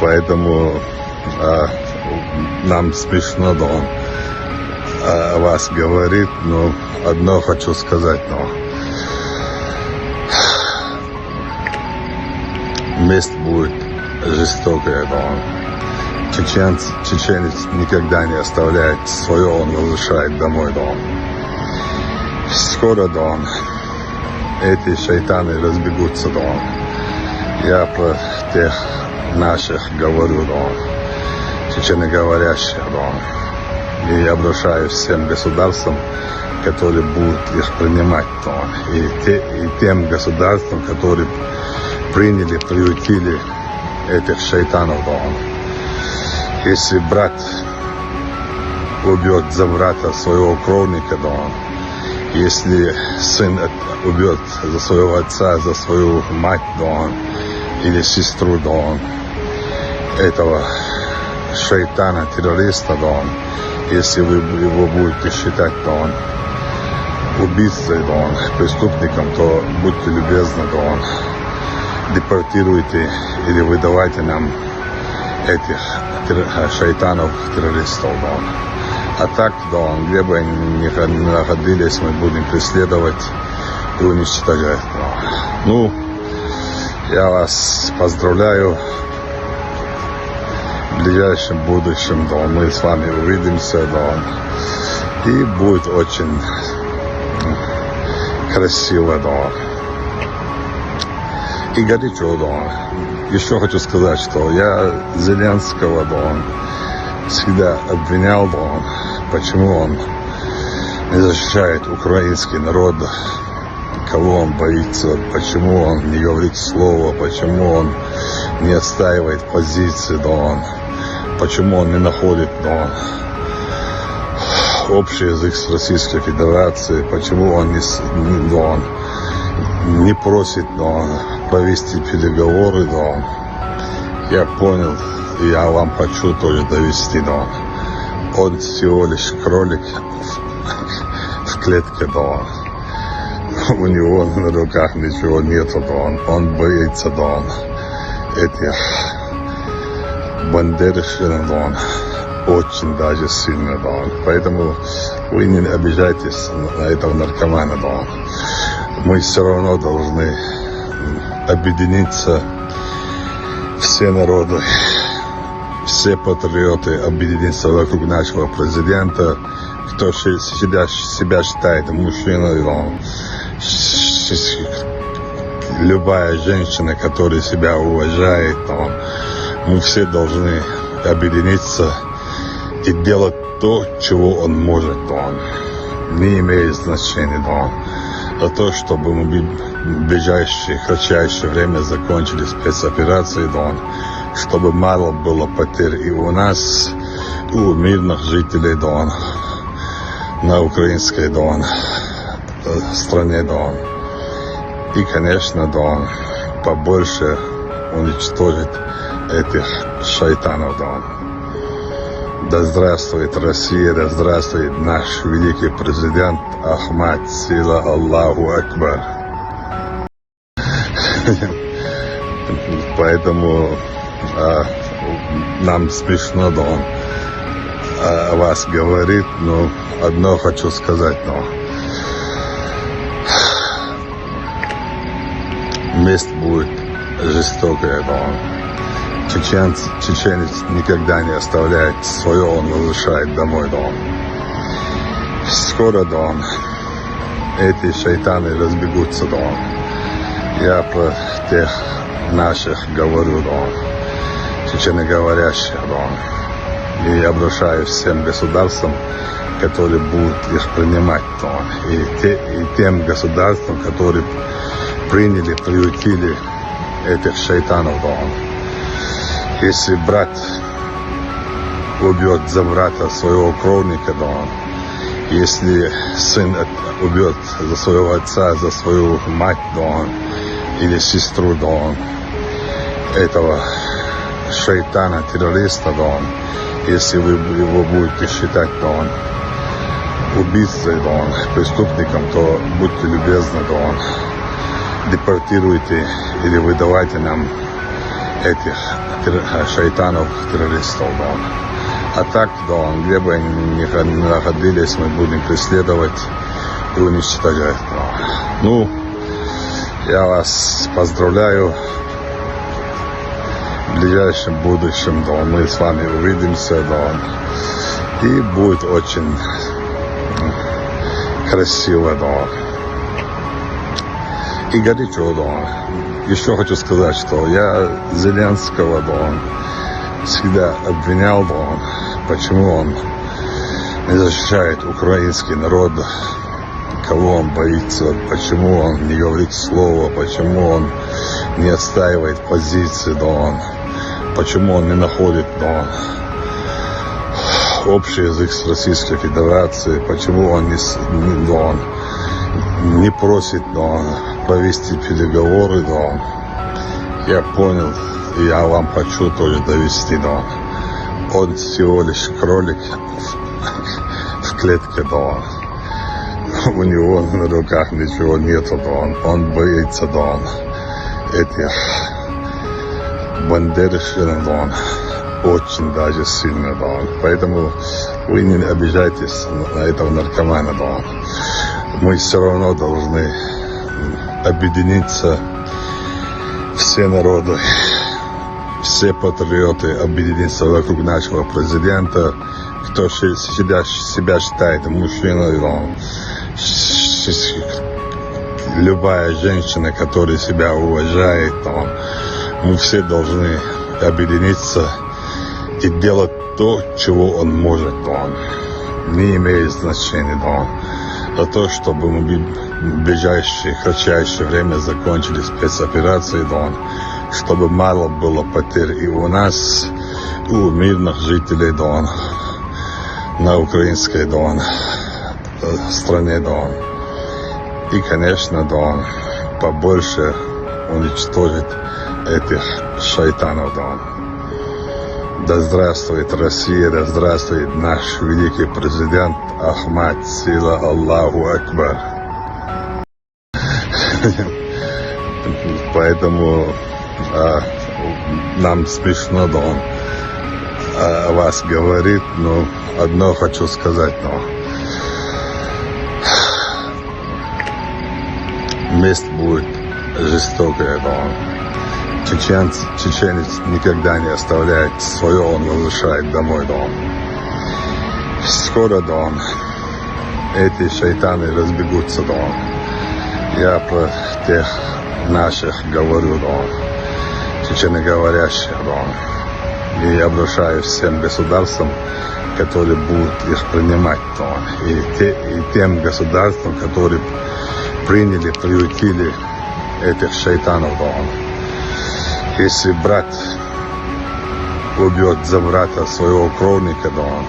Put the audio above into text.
Поэтому нам смешно, да, он о вас говорит, но одно хочу сказать, но месть будет жестокая, да, он. Чеченец никогда не оставляет свое, он возвращает домой, да, он. Скоро, да, он, эти шайтаны разбегутся, да, он. Я про тех наших говорю, да, он, чеченоговорящих, да, он. И обращаюсь всем государствам, которые будут их принимать, да, он. И тем государствам, которые приютили этих шайтанов, да, он. Если брат убьет за брата своего кровника, да, он. Если сын убьет за своего отца, за свою мать, да, он. Или сестру, да, он. Этого шайтана, террориста, да, он. Если вы его будете считать, да, он, убийцей, да, он, преступником, то будьте любезны, да, он, депортируйте или выдавайте нам этих шайтанов, террористов, да, он. А так, да, он, где бы они ни находились, мы будем преследовать и уничтожать, да. Ну, я вас поздравляю. В ближайшем будущем, да, мы с вами увидимся, да, и будет очень красиво, да, и горячо, да. Еще хочу сказать, что я Зеленского, да, всегда обвинял, да, почему он не защищает украинский народ, кого он боится, почему он не говорит слова, почему он не отстаивает позиции, да, почему он не находит, да, общий язык с Российской Федерацией, почему он не просит, да, провести переговоры, да. Я понял, и я вам хочу тоже довести, да. Он всего лишь кролик в клетке, да. У него на руках ничего нету, да. Он боится, да, этих бандеровщин, да, очень даже сильно, да. Поэтому вы не обижайтесь на этого наркомана, да. Мы все равно должны объединиться, все народы, все патриоты объединиться вокруг нашего президента, кто себя считает мужчиной, да. Любая женщина, которая себя уважает, да. Мы все должны объединиться и делать то, чего он может, да. Не имеет значения, да. А то, чтобы мы в ближайшее, кратчайшее время закончили спецоперации, да, чтобы мало было потерь и у нас, и у мирных жителей, да, на украинской, да, стране, да. И, конечно, да, побольше уничтожить этих шайтанов, да. Да здравствует Россия, да здравствует наш великий президент Ахмад, сила Аллаху Акбар. Поэтому нам смешно, да, он о вас говорит, но одно хочу сказать, но месть будет жестокая, да. Чеченец никогда не оставляет свое, он возвращает домой, да. Скоро, да, эти шайтаны разбегутся, да. Я про тех наших говорю, да, чеченоговорящих, да. И обращаюсь всем государствам, которые будут их принимать, да. И тем государствам, которые приютили этих шайтанов, да. Если брат убьет за брата своего кровника, да, если сын убьет за своего отца, за свою мать, да, или сестру, да, этого шайтана, террориста, да, если вы его будете считать, да, убийцей, да, преступником, то будьте любезны, да, депортируйте или выдавайте нам этих шайтанов-террористов, Дон. А так, Дон, где бы они ни находились, мы будем преследовать и уничтожать. Ну, я вас поздравляю. В ближайшем будущем, Дон, мы с вами увидимся, Дон. И будет очень красиво, Дон. И горячо, Дон. Еще хочу сказать, что я Зеленского, Дон, всегда обвинял, Дон, почему он не защищает украинский народ, кого он боится, почему он не говорит слова, почему он не отстаивает позиции, Дон, почему он не находит, Дон, общий язык с Российской Федерацией, почему он не просит, Дон, провести переговоры, Дон. Я понял, и я вам хочу тоже довести, Дон. Он всего лишь кролик в клетке, Дон. У него на руках ничего нету, Дон. Он боится, Дон, этих бандеровщин, Дон. Очень даже сильно, Дон. Поэтому вы не обижайтесь на этого наркомана, Дон. Мы все равно должны объединиться, все народы, все патриоты объединиться вокруг нашего президента, кто себя считает мужчиной, Дон. Любая женщина, которая себя уважает, Дон. Мы все должны объединиться и делать то, чего он может, Дон. Не имеет значения, Дон. За то, чтобы мы в ближайшее, кратчайшее время закончили спецоперации, Дон, чтобы мало было потерь и у нас, и у мирных жителей, Дон, на украинской, Дон, стране, Дон. И, конечно, Дон, побольше уничтожить этих шайтанов, Дон. Да здравствует Россия, да здравствует наш великий президент Ахмад Сила Аллаху Акбар. Поэтому нам смешно, Дон, о вас говорит, но одно хочу сказать, но месть будет жестокая, Дон. Чеченец никогда не оставляет свое, он возвращает домой, Дон. Скоро, Дон, эти шайтаны разбегутся, Дон. Я про тех наших говорю, Дон, чеченоговорящих, Дон. И я обращаюсь всем государствам, которые будут их принимать, Дон. И тем государствам, которые приютили этих шайтанов, Дон. Если брат убьет за брата своего кровника, Дон,